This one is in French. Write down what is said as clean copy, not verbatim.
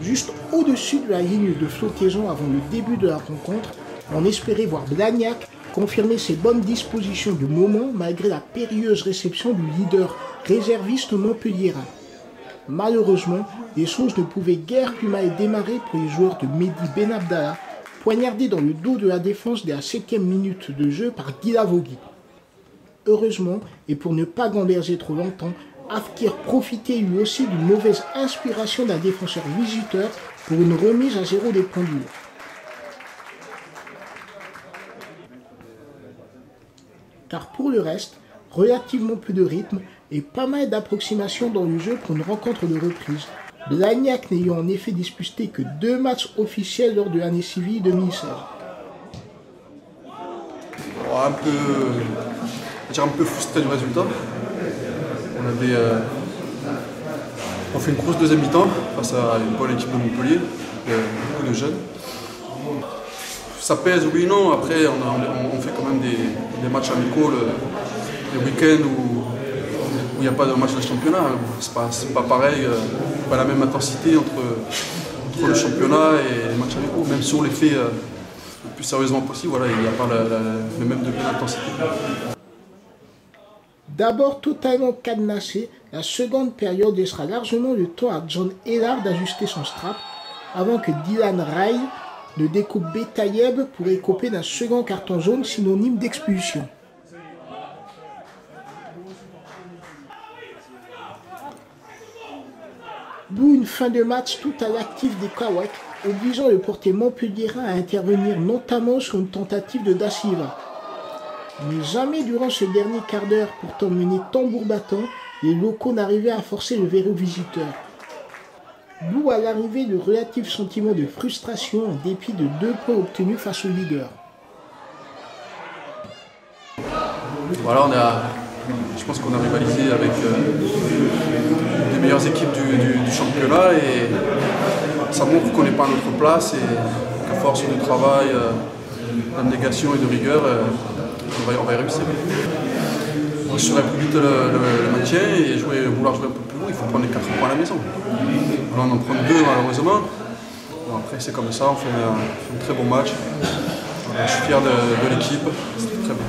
Juste au-dessus de la ligne de flottaison avant le début de la rencontre, on espérait voir Blagnac confirmer ses bonnes dispositions du moment malgré la périlleuse réception du leader réserviste montpelliérain. Malheureusement, les choses ne pouvaient guère plus mal démarrer pour les joueurs de Mehdi Benabdallah, poignardé dans le dos de la défense dès la 7e minute de jeu par Guilavogui. Heureusement, et pour ne pas gamberger trop longtemps, Afkir profitait lui aussi d'une mauvaise inspiration d'un défenseur visiteur pour une remise à 0 des pendules. Car pour le reste, relativement peu de rythme et pas mal d'approximations dans le jeu pour une rencontre de reprise. Blagnac n'ayant en effet disputé que 2 matchs officiels lors de l'année civile 2016. Un peu frustré du résultat. On fait une grosse deuxième mi-temps face à une bonne équipe de Montpellier, beaucoup de jeunes. Ça pèse, oui et non. Après, on fait quand même des matchs amicaux les week-ends où il n'y a pas de match de championnat. C'est pas pareil, pas la même intensité entre le championnat et les matchs amicaux. Même si on les fait le plus sérieusement possible, voilà, il n'y a pas le même degré d'intensité. D'abord totalement cadenassé, la seconde période laissera largement le temps à John Ellard d'ajuster son strap avant que Dylan Rai ne découpe Betayeb pour écoper d'un second carton jaune synonyme d'expulsion. D'où une fin de match tout à l'actif des Kawak, obligeant le portier montpelliérain à intervenir notamment sur une tentative de Da Silva. Mais jamais durant ce dernier quart d'heure pourtant mené tambour battant, les locaux n'arrivaient à forcer le verrou visiteur. D'où à l'arrivée le relatif sentiment de frustration en dépit de 2 points obtenus face au leader. Voilà, je pense qu'on a rivalisé avec les meilleures équipes du championnat et ça montre qu'on n'est pas à notre place et qu'à force de travail, d'abnégation et de rigueur, on va y réussir. On assurer plus vite le maintien et vouloir jouer un peu plus loin, il faut prendre les 4 points à la maison. Alors on en prend 2 malheureusement. Bon, après c'est comme ça, on fait un très bon match. Je suis fier de l'équipe, c'était très bien.